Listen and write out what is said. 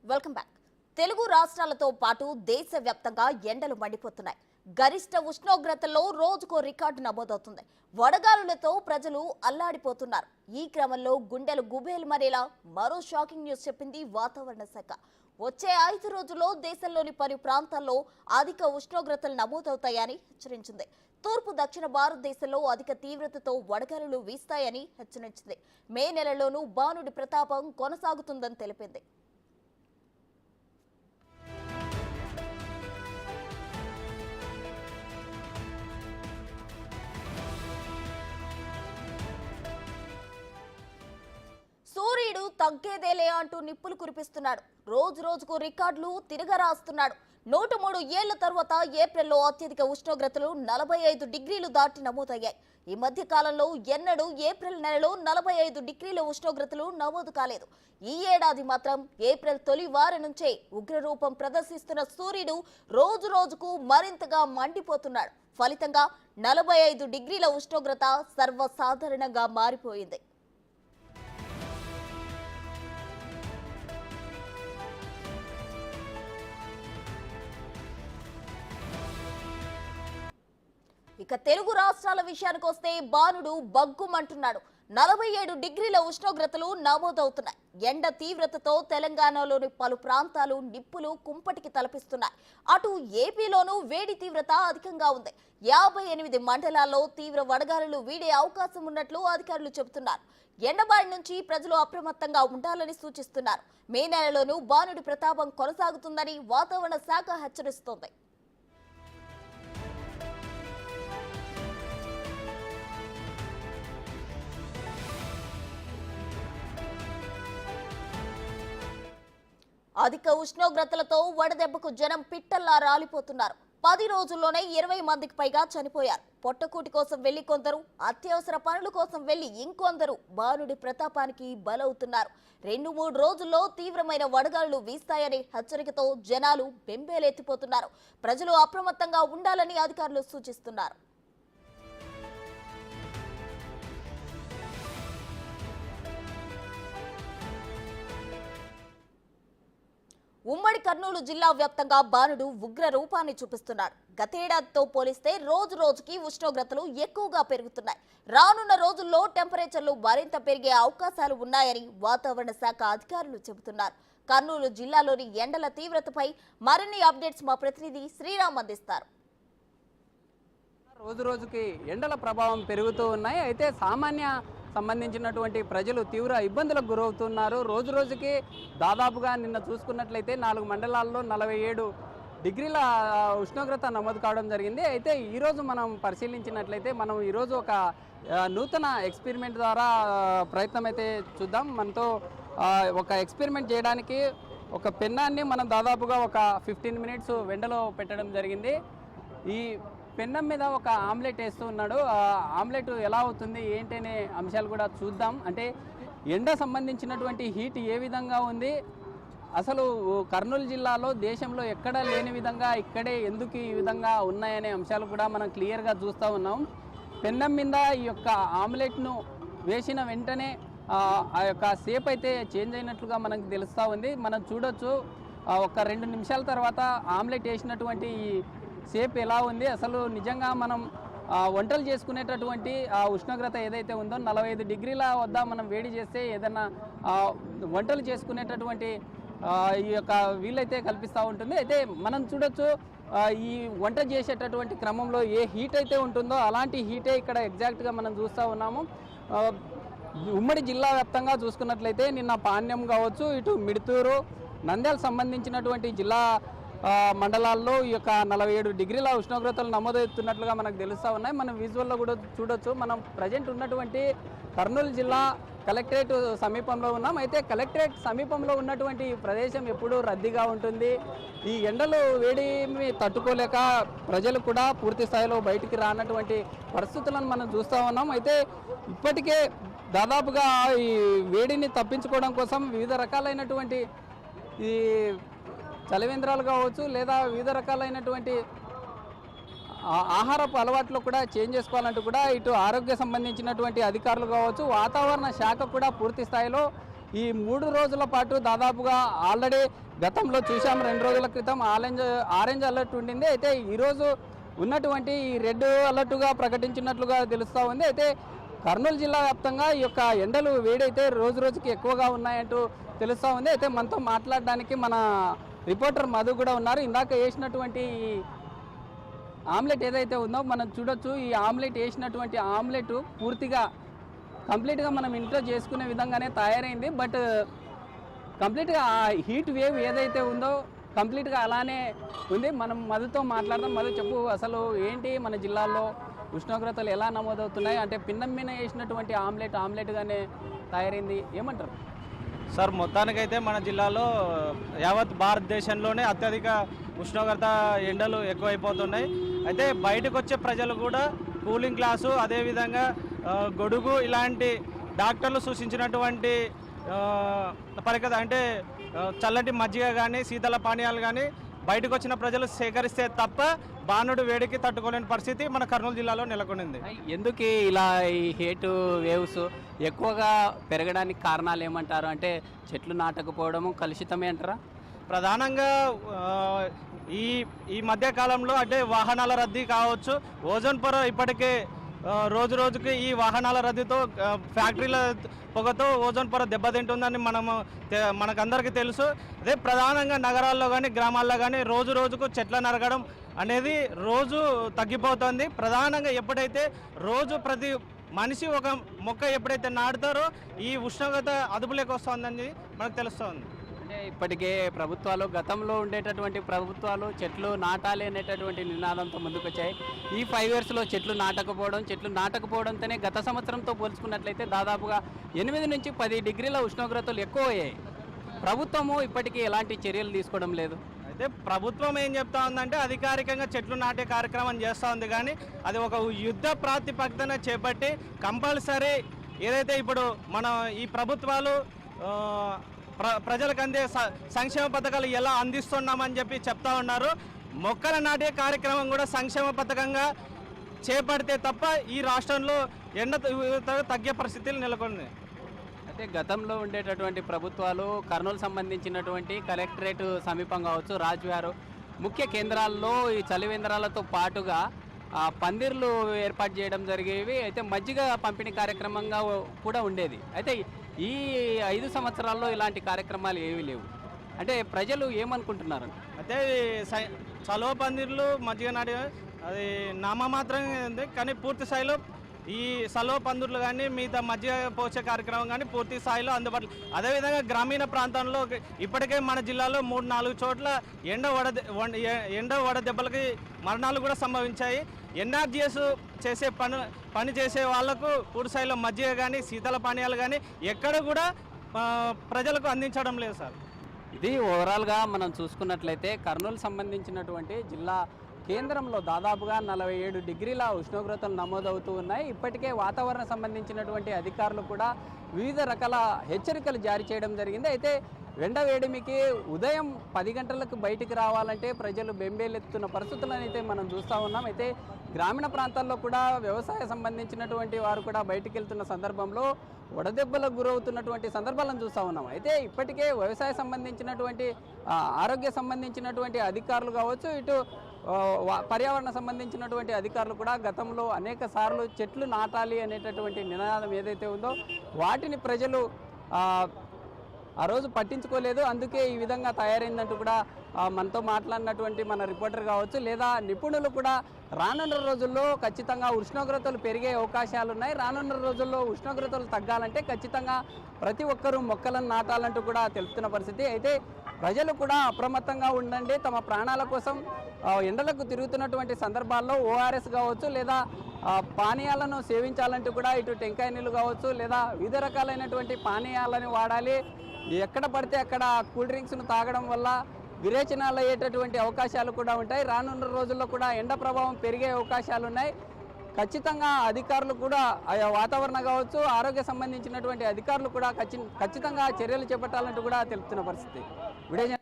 Welcome back. Telugu రాష్ట్రాలతో పాటు దేశవ్యాప్తంగా ఎండలు మండిపోతున్నాయి. గరిష్ట ఉష్ణోగ్రతల్లో రోజుకో రికార్డు నమోదవుతుంది. వడగాలులతో ప్రజలు అల్లాడిపోతున్నారు. ఈ క్రమంలో గుండెలు గుబేలుమనేలా మరో షాకింగ్ న్యూస్ చెప్పింది వాతావరణ శాఖ. వచ్చే 5 రోజుల్లో దేశంలోని పలు ప్రాంతాల్లో అధిక ఉష్ణోగ్రతలు నమోదవుతాయని హెచ్చరించింది. తూర్పు దక్షిణ భారతదేశంలో అధిక తీవ్రతతో వడగాలులు వీస్తాయని హెచ్చరించింది. మే నెలలోనూ బాణుడి ప్రతాపం కొనసాగుతుందని తెలిపింది. సూర్యుడు తగ్గేదేలే అంటూ నిప్పులు కురిపిస్తున్నాడు. రోజు రోజుకు రికార్డులు తిరగరాస్తున్నాడు. 103 ఏళ్ల తర్వాత ఏప్రిల్లో అత్యధిక ఉష్ణోగ్రతలు 45 డిగ్రీలు దాటి నమోదయ్యాయి. ఈ మధ్య కాలంలో ఎన్నడూ ఏప్రిల్ నెలలో 45 డిగ్రీల ఉష్ణోగ్రతలు నమోదు కాలేదు. ఈ ఏడాది మాత్రం ఏప్రిల్ తొలి వారం నుంచే ఉగ్రరూపం ప్రదర్శిస్తున్న సూర్యుడు రోజు రోజుకు మరింతగా మండిపోతున్నాడు. ఫలితంగా 45 డిగ్రీల ఉష్ణోగ్రత సర్వసాధారణంగా మారిపోయింది. ఇక తెలుగు రాష్ట్రాల విషయానికి వస్తే బాణుడు బగ్గుమంటున్నాడు. 47 డిగ్రీల ఉష్ణోగ్రతలు నమోదవుతున్నాయి. ఎండ తీవ్రతతో తెలంగాణలోని పలు ప్రాంతాలు నిప్పులు కుంపటికి తలపిస్తున్నాయి. అటు ఏపీలోనూ వేడి తీవ్రత అధికంగా ఉంది. 58 మండలాల్లో తీవ్ర వడగాలులు వీడే అవకాశం ఉన్నట్లు అధికారులు చెబుతున్నారు. ఎండబారి నుంచి ప్రజలు అప్రమత్తంగా ఉండాలని సూచిస్తున్నారు. మే నెలలోనూ బాణుడి ప్రతాపం కొనసాగుతుందని వాతావరణ శాఖ హెచ్చరిస్తోంది. అధిక ఉష్ణోగ్రతలతో వడదెబ్బకు జనం పిట్టల్లా రాలిపోతున్నారు. 10 రోజుల్లోనే 20 మందికి పైగా చనిపోయారు. పొట్టకూటి కోసం వెళ్లి కొందరు, అత్యవసర పనుల కోసం వెళ్లి ఇంకొందరు బాణుడి ప్రతాపానికి బలవుతున్నారు. 2-3 రోజుల్లో తీవ్రమైన వడగాళ్లు వీస్తాయనే హెచ్చరికతో జనాలు బెంబేలెత్తిపోతున్నారు. ప్రజలు అప్రమత్తంగా ఉండాలని అధికారులు సూచిస్తున్నారు. ఉమ్మడి కర్నూలు జిల్లా వ్యాప్తంగా బాణుడు ఉగ్ర రూపాన్ని చూపిస్తున్నాడు. గతేడాదితో పోలిస్తే రోజు రోజుకి ఉష్ణోగ్రతలు ఎక్కువగా పెరుగుతున్నాయి. రానున్న రోజుల్లో టెంపరేచర్లు మరింత పెరిగే అవకాశాలు ఉన్నాయని వాతావరణ శాఖ అధికారులు చెబుతున్నారు. కర్నూలు జిల్లాలోని ఎండల తీవ్రతపై మరిన్ని అప్డేట్స్ మా ప్రతినిధి శ్రీరామ్ అందిస్తారు. రోజు రోజుకి ఎండల ప్రభావం పెరుగుతూ ఉన్నాయి. అయితే సామాన్య సంబంధించినటువంటి ప్రజలు తీవ్ర ఇబ్బందులకు గురవుతున్నారు. రోజు రోజుకి దాదాపుగా నిన్న చూసుకున్నట్లయితే 4 మండలాల్లో 47 డిగ్రీల ఉష్ణోగ్రత నమోదు కావడం జరిగింది. అయితే ఈరోజు మనం పరిశీలించినట్లయితే మనం ఈరోజు ఒక నూతన ఎక్స్పెరిమెంట్ ద్వారా ప్రయత్నం అయితే చూద్దాం. మనతో ఒక ఎక్స్పెరిమెంట్ చేయడానికి ఒక పెన్నాన్ని మనం దాదాపుగా ఒక 15 మినిట్స్ వెండలో పెట్టడం జరిగింది. ఈ పెన్నం మీద ఒక ఆమ్లెట్ వేస్తూ ఉన్నాడు. ఆమ్లెట్ ఎలా అవుతుంది ఏంటి అనే అంశాలు కూడా చూద్దాం. అంటే ఎండ సంబంధించినటువంటి హీట్ ఏ విధంగా ఉంది, అసలు కర్నూలు జిల్లాలో దేశంలో ఎక్కడా లేని విధంగా ఇక్కడే ఎందుకు ఈ విధంగా ఉన్నాయనే అంశాలు కూడా మనం క్లియర్గా చూస్తూ ఉన్నాం. పెన్నం మీద ఈ యొక్క ఆమ్లెట్ను వేసిన వెంటనే ఆ యొక్క షేప్ అయితే చేంజ్ అయినట్లుగా మనకు తెలుస్తూ ఉంది. మనం చూడొచ్చు ఒక 2 నిమిషాల తర్వాత ఆమ్లెట్ వేసినటువంటి ఈ షేప్ ఎలా ఉంది. అసలు నిజంగా మనం వంటలు చేసుకునేటటువంటి ఉష్ణోగ్రత ఏదైతే ఉందో 45 డిగ్రీల వద్ద మనం వేడి చేస్తే ఏదైనా వంటలు చేసుకునేటటువంటి ఈ యొక్క వీలైతే కల్పిస్తూ ఉంటుంది. అయితే మనం చూడొచ్చు ఈ వంట చేసేటటువంటి క్రమంలో ఏ హీట్ అయితే ఉంటుందో అలాంటి హీటే ఇక్కడ ఎగ్జాక్ట్గా మనం చూస్తూ ఉన్నాము. ఉమ్మడి జిల్లా వ్యాప్తంగా చూసుకున్నట్లయితే నిన్న పాణ్యం కావచ్చు, ఇటు మిడుతూరు, నంద్యాల సంబంధించినటువంటి జిల్లా మండలాల్లో ఈ యొక్క 47 డిగ్రీల ఉష్ణోగ్రతలు నమోదవుతున్నట్లుగా మనకు తెలుస్తూ ఉన్నాయి. మనం విజువల్లో కూడా చూడొచ్చు. మనం ప్రజెంట్ ఉన్నటువంటి కర్నూలు జిల్లా కలెక్టరేట్ సమీపంలో ఉన్నాం. అయితే కలెక్టరేట్ సమీపంలో ఉన్నటువంటి ప్రదేశం ఎప్పుడూ రద్దీగా ఉంటుంది. ఈ ఎండలు వేడిని తట్టుకోలేక ప్రజలు కూడా పూర్తి స్థాయిలో బయటికి రానటువంటి పరిస్థితులను మనం చూస్తూ ఉన్నాం. అయితే ఇప్పటికే దాదాపుగా ఈ వేడిని తప్పించుకోవడం కోసం వివిధ రకాలైనటువంటి ఈ చలివేంద్రాలు కావచ్చు, లేదా వివిధ రకాలైనటువంటి ఆహారపు అలవాట్లు కూడా చేంజ్ చేసుకోవాలంటూ కూడా ఇటు ఆరోగ్య సంబంధించినటువంటి అధికారులు కావచ్చు, వాతావరణ శాఖ కూడా పూర్తి స్థాయిలో ఈ 3 రోజుల పాటు దాదాపుగా ఆల్రెడీ గతంలో చూసాం 2 రోజుల క్రితం ఆరెంజ్ అలర్ట్ ఉండింది. అయితే ఈరోజు ఉన్నటువంటి ఈ రెడ్ అలర్టుగా ప్రకటించినట్లుగా తెలుస్తూ ఉంది. అయితే కర్నూలు జిల్లా వ్యాప్తంగా ఈ యొక్క ఎండలు వేడైతే రోజు రోజుకి ఎక్కువగా ఉన్నాయంటూ తెలుస్తూ ఉంది. అయితే మనతో మాట్లాడడానికి మన రిపోర్టర్ మధు కూడా ఉన్నారు. ఇందాక వేసినటువంటి ఈ ఆమ్లెట్ ఏదైతే ఉందో మనం చూడొచ్చు. ఈ ఆమ్లెట్ వేసినటువంటి ఆమ్లెట్ పూర్తిగా కంప్లీట్గా మనం ఇంట్లో చేసుకునే విధంగానే తయారైంది. బట్ కంప్లీట్గా ఆ హీట్ వేవ్ ఏదైతే ఉందో కంప్లీట్గా అలానే ఉంది. మనం మధుతో మాట్లాడదాం. మధు చెప్పు, అసలు ఏంటి మన జిల్లాలో ఉష్ణోగ్రతలు ఎలా నమోదవుతున్నాయి? అంటే పిండం మీద వేసినటువంటి ఆమ్లెట్గానే తయారైంది, ఏమంటారు సార్? మొత్తానికైతే మన జిల్లాలో యావత్ భారతదేశంలోనే అత్యధిక ఉష్ణోగ్రత ఎండలు ఎక్కువైపోతున్నాయి. అయితే బయటకు వచ్చే ప్రజలు కూడా కూలింగ్ గ్లాసు, అదేవిధంగా గొడుగు ఇలాంటి డాక్టర్లు సూచించినటువంటి పరికరం అంటే చల్లటి మజ్జిగ కానీ శీతల పానీయాలు కానీ బయటకు వచ్చిన ప్రజలు సేకరిస్తే తప్ప బాణుడు వేడికి తట్టుకోలేని పరిస్థితి మన కర్నూలు జిల్లాలో నెలకొనింది. ఎందుకు ఇలా ఈ హీట్ వేవ్స్ ఎక్కువగా పెరగడానికి కారణాలు ఏమంటారు? అంటే చెట్లు నాటకపోవడము కలుషితమే అంటారా? ప్రధానంగా ఈ మధ్య కాలంలో అంటే వాహనాల రద్దీ కావచ్చు, ఓజోన్ పొర ఇప్పటికే రోజు రోజుకి ఈ వాహనాల రద్దీతో ఫ్యాక్టరీల పొగతో ఓజోన్ పొర దెబ్బతింటుందని మనకందరికీ తెలుసు. అదే ప్రధానంగా నగరాల్లో కానీ గ్రామాల్లో కానీ రోజు రోజుకు చెట్ల నరగడం అనేది రోజు తగ్గిపోతుంది. ప్రధానంగా ఎప్పుడైతే రోజు ప్రతి మనిషి ఒక మొక్క ఎప్పుడైతే నాటుతారో ఈ ఉష్ణోగ్రత అదుపులోకి వస్తుందని మనకు తెలుస్తుంది. అంటే ఇప్పటికే ప్రభుత్వాలు గతంలో ఉండేటటువంటి ప్రభుత్వాలు చెట్లు నాటాలి అనేటటువంటి నినాదంతో ముందుకొచ్చాయి. ఈ 5 ఇయర్స్లో చెట్లు నాటకపోవడంతోనే గత సంవత్సరంతో పోల్చుకున్నట్లయితే దాదాపుగా 8 నుంచి 10 డిగ్రీల ఉష్ణోగ్రతలు ఎక్కువ అయ్యాయి. ప్రభుత్వము ఇప్పటికీ ఎలాంటి చర్యలు తీసుకోవడం లేదు. అయితే ప్రభుత్వం ఏం చెప్తా ఉందంటే అధికారికంగా చెట్లు నాటే కార్యక్రమం చేస్తూ ఉంది, కానీ అది ఒక యుద్ధ ప్రాతిపదికన చేపట్టి కంపల్సరీ ఏదైతే ఇప్పుడు మన ఈ ప్రభుత్వాలు ప్రజలకు అందే సంక్షేమ పథకాలు ఎలా అందిస్తున్నామని చెప్పి చెప్తా ఉన్నారు. మొక్కల నాటే కార్యక్రమం కూడా సంక్షేమ పథకంగా చేపడితే తప్ప ఈ రాష్ట్రంలో ఎండ తగ్గే పరిస్థితులు నెలకొన్నాయి. అయితే గతంలో ఉండేటటువంటి ప్రభుత్వాలు కర్నూలు సంబంధించినటువంటి కలెక్టరేట్ సమీపం కావచ్చు, రాజ్వారు ముఖ్య కేంద్రాల్లో ఈ చలివేంద్రాలతో పాటుగా పందిర్లు ఏర్పాటు చేయడం జరిగేవి. అయితే మజ్జిగ పంపిణీ కార్యక్రమంగా కూడా ఉండేది. అయితే ఈ 5 సంవత్సరాల్లో ఇలాంటి కార్యక్రమాలు ఏమీ లేవు. అంటే ప్రజలు ఏమనుకుంటున్నారు? అయితే చలువ పందిర్లు మజ్జిగ నాటి అది నామమాత్రంగా ఉంది, కానీ పూర్తి స్థాయిలో ఈ సలువ పందిర్లు కానీ మిగతా మజ్జిగ పోసే కార్యక్రమం కానీ పూర్తి స్థాయిలో అందుబాటులో. అదేవిధంగా గ్రామీణ ప్రాంతంలో ఇప్పటికే మన జిల్లాలో 3-4 చోట్ల ఎండ వడ దెబ్బలకి మరణాలు కూడా సంభవించాయి. ఎన్ఆర్జీఎస్ చేసే పని చేసే వాళ్లకు పూర్తి స్థాయిలో మజ్జిగ కానీ శీతల పానీయాలు కానీ ఎక్కడ కూడా ప్రజలకు అందించడం లేదు సార్. ఇది ఓవరాల్గా మనం చూసుకున్నట్లయితే కర్నూలు సంబంధించినటువంటి జిల్లా కేంద్రంలో దాదాపుగా 47 డిగ్రీల ఉష్ణోగ్రతలు నమోదవుతూ ఉన్నాయి. ఇప్పటికే వాతావరణ సంబంధించినటువంటి అధికారులు కూడా వివిధ రకాల హెచ్చరికలు జారీ చేయడం జరిగింది. అయితే ఎండ వేడిమికి ఉదయం 10 గంటలకు బయటికి రావాలంటే ప్రజలు బెంబేలెత్తున్న పరిస్థితులను అయితే మనం చూస్తూ ఉన్నాం. అయితే గ్రామీణ ప్రాంతాల్లో కూడా వ్యవసాయ సంబంధించినటువంటి వారు కూడా బయటికి వెళ్తున్న సందర్భంలో వడదెబ్బలకు గురవుతున్నటువంటి సందర్భాలను చూస్తూ ఉన్నాం. అయితే ఇప్పటికే వ్యవసాయ సంబంధించినటువంటి ఆరోగ్య సంబంధించినటువంటి అధికారులు కావచ్చు, ఇటు పర్యావరణ సంబంధించినటువంటి అధికారులు కూడా గతంలో అనేక సార్లు చెట్లు నాటాలి అనేటటువంటి నినాదం ఏదైతే ఉందో వాటిని ప్రజలు ఆ రోజు పట్టించుకోలేదు. అందుకే ఈ విధంగా తయారైందంటూ కూడా మనతో మాట్లాడినటువంటి మన రిపోర్టర్ కావచ్చు, లేదా నిపుణులు కూడా రానున్న రోజుల్లో ఖచ్చితంగా ఉష్ణోగ్రతలు పెరిగే అవకాశాలు ఉన్నాయి. రానున్న రోజుల్లో ఉష్ణోగ్రతలు తగ్గాలంటే ఖచ్చితంగా ప్రతి ఒక్కరూ మొక్కలను నాటాలంటూ కూడా తెలుపుతున్న పరిస్థితి. అయితే ప్రజలు కూడా అప్రమత్తంగా ఉండండి. తమ ప్రాణాల కోసం ఎండలకు తిరుగుతున్నటువంటి సందర్భాల్లో ఓఆర్ఎస్ కావచ్చు, లేదా పానీయాలను సేవించాలంటూ కూడా ఇటు టెంకాయ నీళ్ళు కావచ్చు, లేదా వివిధ రకాలైనటువంటి పానీయాలను వాడాలి. ఎక్కడ పడితే అక్కడ కూల్ డ్రింక్స్ను తాగడం వల్ల విరేచనాలు అయ్యేటటువంటి అవకాశాలు కూడా ఉంటాయి. రానున్న రోజుల్లో కూడా ఎండ ప్రభావం పెరిగే అవకాశాలు ఉన్నాయి. ఖచ్చితంగా అధికారులు కూడా వాతావరణ కావచ్చు, ఆరోగ్య సంబంధించినటువంటి అధికారులు కూడా ఖచ్చితంగా చర్యలు చేపట్టాలంటూ కూడా తెలుపుతున్న పరిస్థితి. వీడియో